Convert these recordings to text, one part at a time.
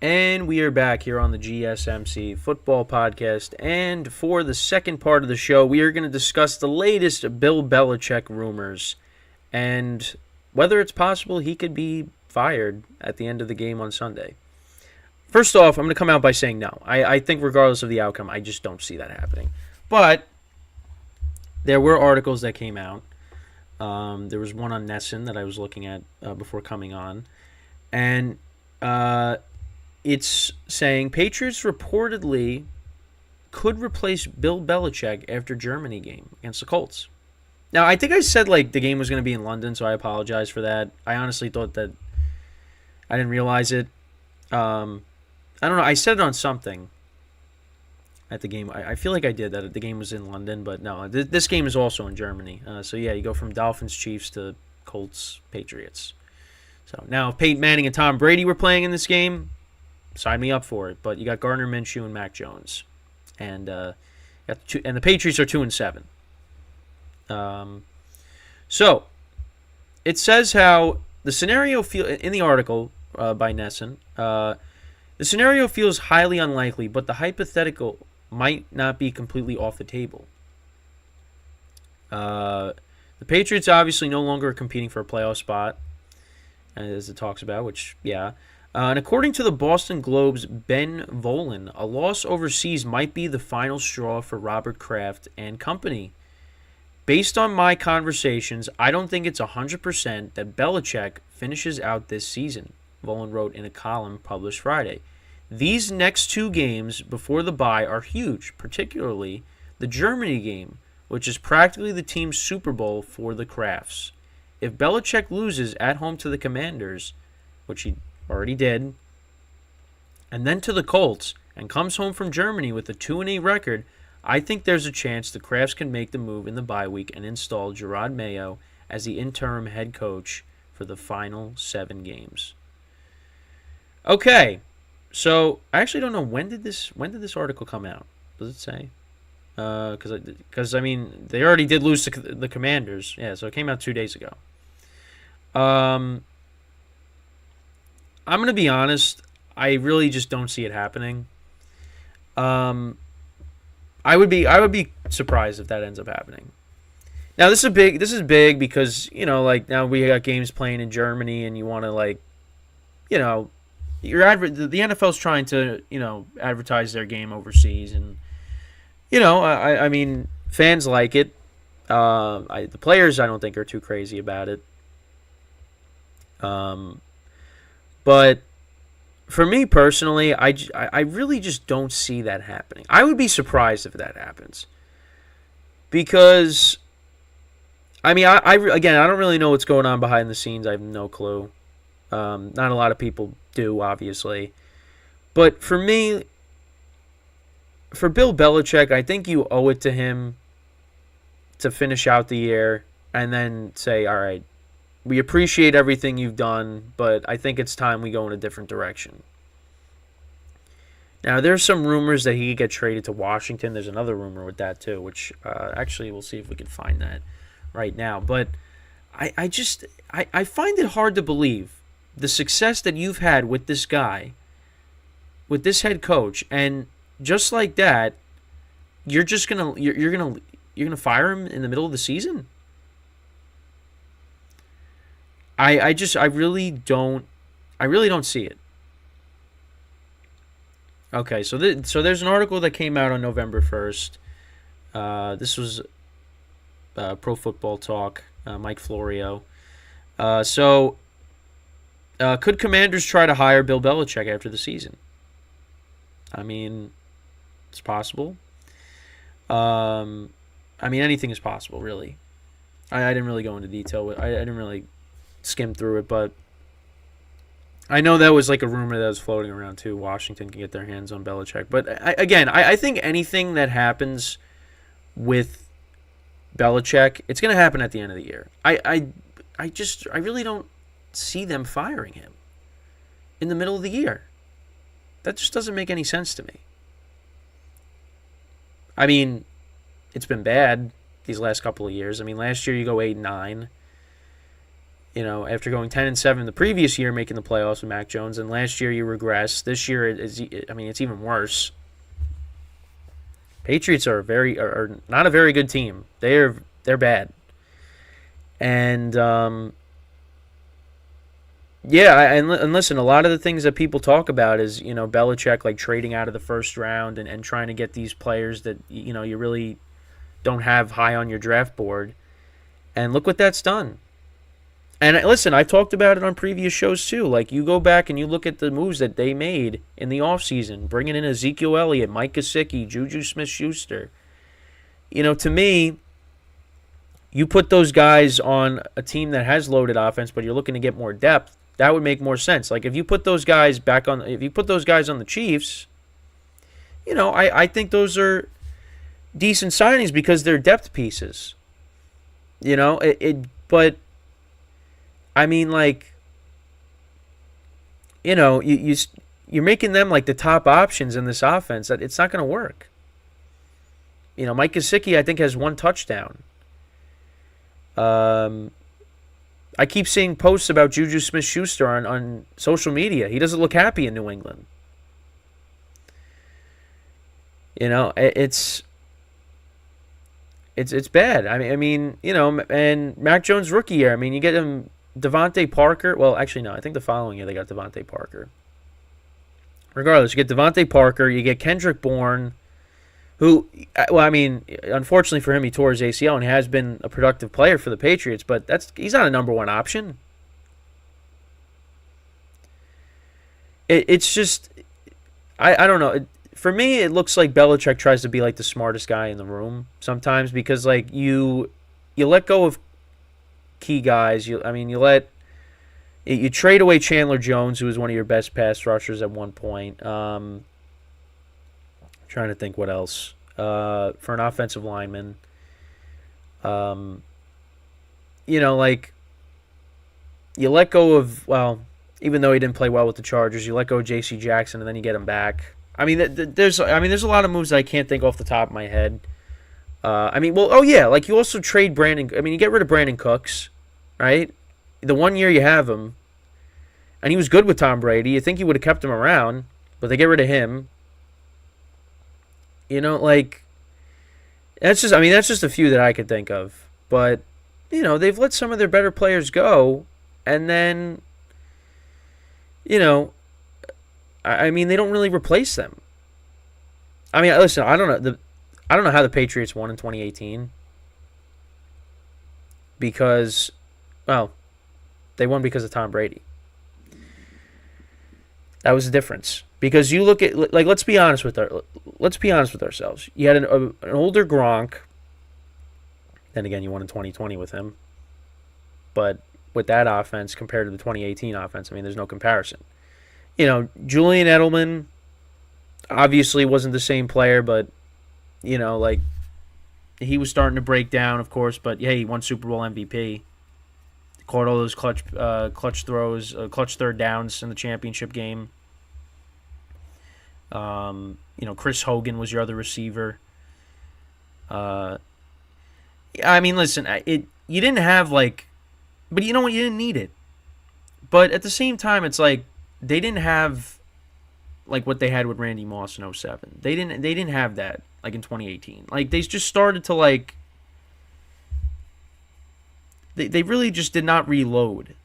And we are back here on the GSMC Football Podcast. And for the second part of the show, we are going to discuss the latest Bill Belichick rumors and whether it's possible he could be fired at the end of the game on Sunday. First off, I'm going to come out by saying no. I think regardless of the outcome, I just don't see that happening. But there were articles that came out. There was one on Nesson that I was looking at before coming on. And it's saying Patriots reportedly could replace Bill Belichick after Germany game against the Colts. Now, I think I said the game was going to be in London, so I apologize for that. I honestly thought that I didn't realize it. I don't know. I said it on something at the game. I feel like I did that the game was in London, but no, this game is also in Germany. So yeah, you go from Dolphins, Chiefs to Colts, Patriots. So now if Peyton Manning and Tom Brady were playing in this game, sign me up for it. But you got Gardner Minshew and Mac Jones, and the Patriots are 2-7. So it says how the scenario in the article by Nesson. The scenario feels highly unlikely, but the hypothetical might not be completely off the table. The Patriots obviously no longer are competing for a playoff spot, as it talks about, which, yeah. And according to the Boston Globe's Ben Volen, a loss overseas might be the final straw for Robert Kraft and company. Based on my conversations, I don't think it's 100% that Belichick finishes out this season, Volen wrote in a column published Friday. These next two games before the bye are huge, particularly the Germany game, which is practically the team's Super Bowl for the Krafts. If Belichick loses at home to the Commanders, which he already did, and then to the Colts, and comes home from Germany with a 2-8 record, I think there's a chance the Krafts can make the move in the bye week and install Gerard Mayo as the interim head coach for the final 7 games. Okay, so I actually don't know when did this article come out? Does it say? Because I mean they already did lose to the Commanders. Yeah, so it came out 2 days ago. I'm gonna be honest. I really just don't see it happening. I would be surprised if that ends up happening. Now this is big because now we got games playing in Germany and you want to the NFL's trying to advertise their game overseas and I mean fans like it. The players I don't think are too crazy about it. But for me personally, I really just don't see that happening. I would be surprised if that happens. Because, I mean, I don't really know what's going on behind the scenes. I have no clue. Not a lot of people do, obviously. But for me, for Bill Belichick, I think you owe it to him to finish out the year and then say, all right, we appreciate everything you've done, but I think it's time we go in a different direction. Now, there's some rumors that he could get traded to Washington. There's another rumor with that, too, which actually we'll see if we can find that right now. But I find it hard to believe the success that you've had with this guy, with this head coach, and just like that, you're gonna fire him in the middle of the season? I really don't see it. Okay, so there's an article that came out on November 1st. This was Pro Football Talk, Mike Florio. Could Commanders try to hire Bill Belichick after the season? I mean, it's possible. I mean, anything is possible, really. I didn't really go into detail. I didn't really skim through it, but I know that was like a rumor that was floating around too. Washington can get their hands on Belichick. But I think anything that happens with Belichick, it's going to happen at the end of the year. I really don't see them firing him in the middle of the year. That just doesn't make any sense to me. I mean, it's been bad these last couple of years. I mean, last year you go 8-9. After going 10-7 the previous year, making the playoffs with Mac Jones, and last year you regress. This year it's even worse. Patriots are not a very good team. They're bad. And and listen, a lot of the things that people talk about is, Belichick like trading out of the first round and trying to get these players that you really don't have high on your draft board. And look what that's done. And listen, I talked about it on previous shows too. Like, you go back and you look at the moves that they made in the offseason, bringing in Ezekiel Elliott, Mike Gesicki, Juju Smith-Schuster. To me, you put those guys on a team that has loaded offense, but you're looking to get more depth, that would make more sense. Like, if you put those guys on the Chiefs, I think those are decent signings because they're depth pieces. But I mean, like, you're making them like the top options in this offense. That it's not going to work. Mike Gesicki, I think, has 1 touchdown. I keep seeing posts about Juju Smith-Schuster on social media. He doesn't look happy in New England. It's bad. I mean, and Mac Jones rookie year. I mean, you get him. Devontae Parker. Well, actually, no. I think the following year they got Devontae Parker. Regardless, you get Devontae Parker. You get Kendrick Bourne, who, unfortunately for him, he tore his ACL and he has been a productive player for the Patriots, but he's not a number 1 option. It's just, I don't know. For me, it looks like Belichick tries to be like the smartest guy in the room sometimes because, like, you let go of key guys. You trade away Chandler Jones, who was one of your best pass rushers at one point. Trying to think what else for an offensive lineman. You let go of, even though he didn't play well with the Chargers, you let go of J.C. Jackson and then you get him back. There's a lot of moves that I can't think off the top of my head. You also trade Brandon. You get rid of Brandon Cooks, right? The 1 year you have him, and he was good with Tom Brady. You think you would have kept him around, but they get rid of him. That's just a few that I could think of. But they've let some of their better players go, and then they don't really replace them. Listen, I don't know how the Patriots won in 2018 because, they won because of Tom Brady. That was the difference. Because you look at, like, let's be honest with ourselves. You had an older Gronk. Then again, you won in 2020 with him. But with that offense compared to the 2018 offense, there's no comparison. Julian Edelman obviously wasn't the same player, but he was starting to break down, of course. But yeah, he won Super Bowl MVP. Caught all those clutch throws, clutch third downs in the championship game. Chris Hogan was your other receiver. Listen, you didn't have but you know what? You didn't need it. But at the same time, it's like they didn't have what they had with Randy Moss in 2007. They didn't have that in 2018. They just started to They really just did not reload,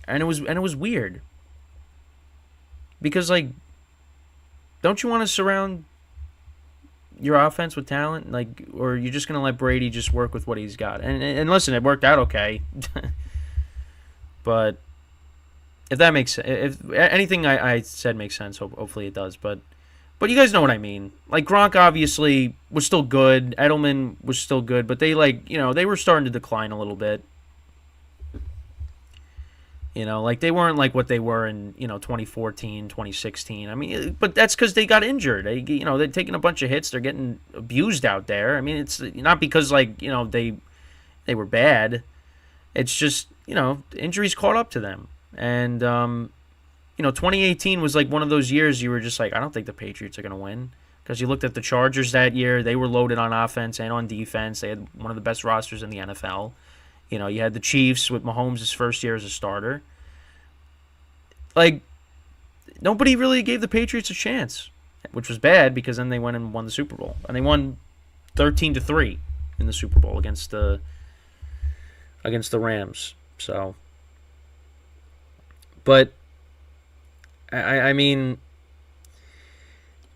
and it was weird because don't you want to surround your offense with talent, or are you just gonna let Brady just work with what he's got? And listen, it worked out okay, but if that makes sense, if anything I said makes sense, hopefully it does, but you guys know what I mean. Gronk obviously was still good. Edelman was still good, but they they were starting to decline a little bit. They weren't what they were in 2014, 2016. But that's because they got injured. They're taking a bunch of hits. They're getting abused out there. It's not because they were bad. It's just injuries caught up to them, and 2018 was one of those years you were just I don't think the Patriots are going to win. Because you looked at the Chargers that year, they were loaded on offense and on defense. They had one of the best rosters in the NFL. You had the Chiefs with Mahomes' first year as a starter. Like, nobody really gave the Patriots a chance, which was bad because then they went and won the Super Bowl. And they won 13-3 in the Super Bowl against the Rams. So, but I mean,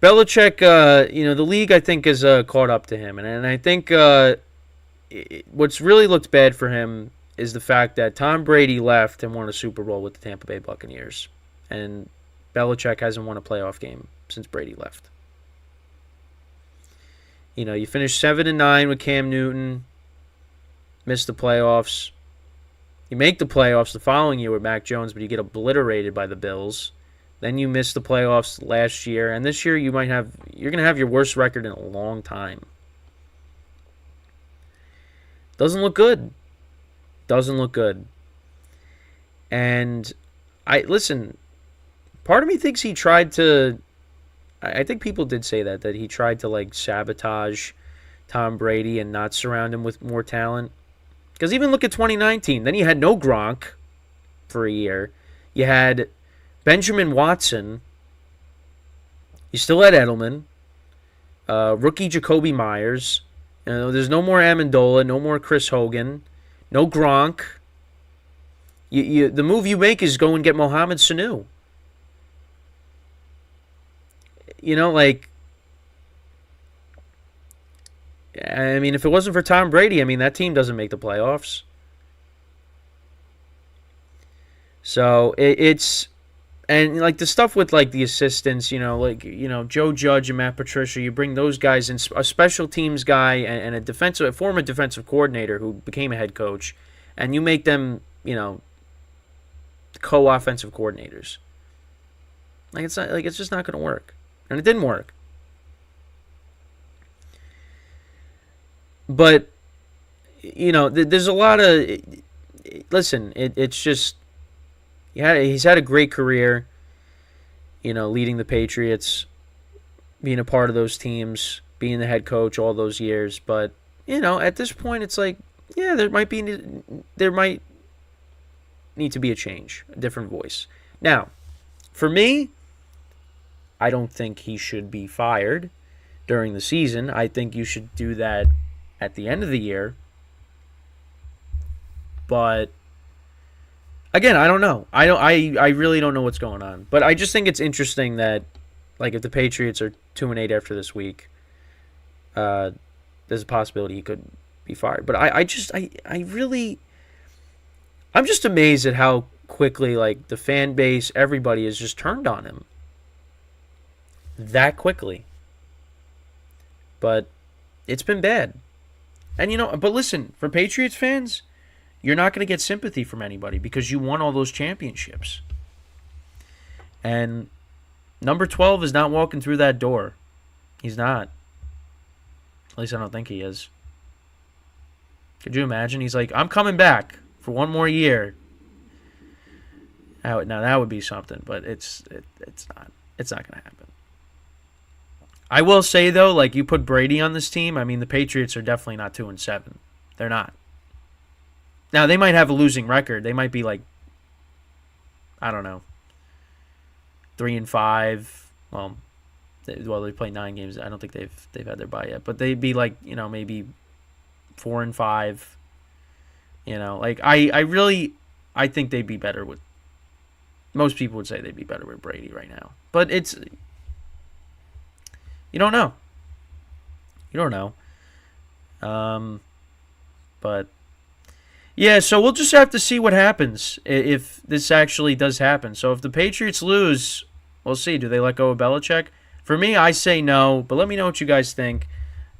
Belichick, the league I think is caught up to him, and I think what's really looked bad for him is the fact that Tom Brady left and won a Super Bowl with the Tampa Bay Buccaneers, and Belichick hasn't won a playoff game since Brady left. You finished 7-9 with Cam Newton, missed the playoffs. You make the playoffs the following year with Mac Jones, but you get obliterated by the Bills. Then you missed the playoffs last year, and this year you're going to have your worst record in a long time. Doesn't look good. Doesn't look good. And listen, part of me thinks he tried to, I think people did say that he tried to sabotage Tom Brady and not surround him with more talent. Because even look at 2019, then you had no Gronk for a year. You had Benjamin Watson. You still had Edelman. Rookie Jacoby Myers. There's no more Amendola, no more Chris Hogan, no Gronk. The move you make is go and get Mohamed Sanu. I mean, if it wasn't for Tom Brady, that team doesn't make the playoffs. So it's, and the stuff with the assistants, Joe Judge and Matt Patricia, you bring those guys in, a special teams guy and a former defensive coordinator who became a head coach, and you make them, co-offensive coordinators. It's just not going to work, and it didn't work. But, there's a lot of, listen, it's just, he's had a great career, leading the Patriots, being a part of those teams, being the head coach all those years. But, at this point, it's there might need to be a change, a different voice. Now, for me, I don't think he should be fired during the season. I think you should do that at the end of the year. But again, I don't know. I really don't know what's going on. But I just think it's interesting that if the Patriots are 2-8 after this week, there's a possibility he could be fired. But I'm just amazed at how quickly the fan base, everybody has just turned on him. That quickly. But it's been bad. And but listen, for Patriots fans, you're not going to get sympathy from anybody because you won all those championships. And number 12 is not walking through that door. He's not. At least I don't think he is. Could you imagine? He's like, I'm coming back for one more year. Now that would be something, but it's not. It's not going to happen. I will say, though, you put Brady on this team, the Patriots are definitely not 2-7. They're not. Now, they might have a losing record. They might be, I don't know, 3-5. Well, they play 9 games. I don't think they've had their bye yet. But they'd be, maybe 4-5. I think they'd be better with, most people would say they'd be better with Brady right now. But it's, you don't know. You don't know. But, yeah, so we'll just have to see what happens if this actually does happen. So if the Patriots lose, we'll see. Do they let go of Belichick? For me, I say no, but let me know what you guys think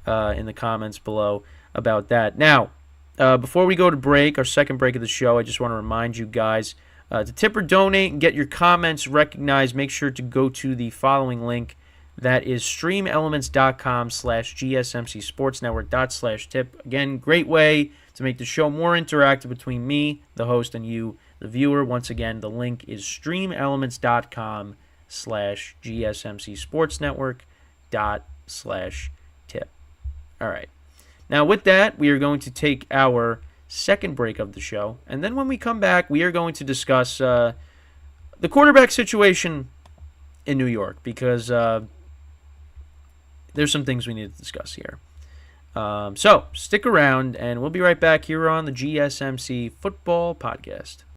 in the comments below about that. Now, before we go to break, our second break of the show, I just want to remind you guys to tip or donate and get your comments recognized. Make sure to go to the following link. That is streamelements.com/gsmcsportsnetwork./tip. Again, great way to make the show more interactive between me, the host, and you, the viewer. Once again, the link is streamelements.com/gsmcsportsnetwork./tip. All right. Now, with that, we are going to take our second break of the show. And then when we come back, we are going to discuss the quarterback situation in New York, because there's some things we need to discuss here. So stick around, and we'll be right back here on the GSMC Football Podcast.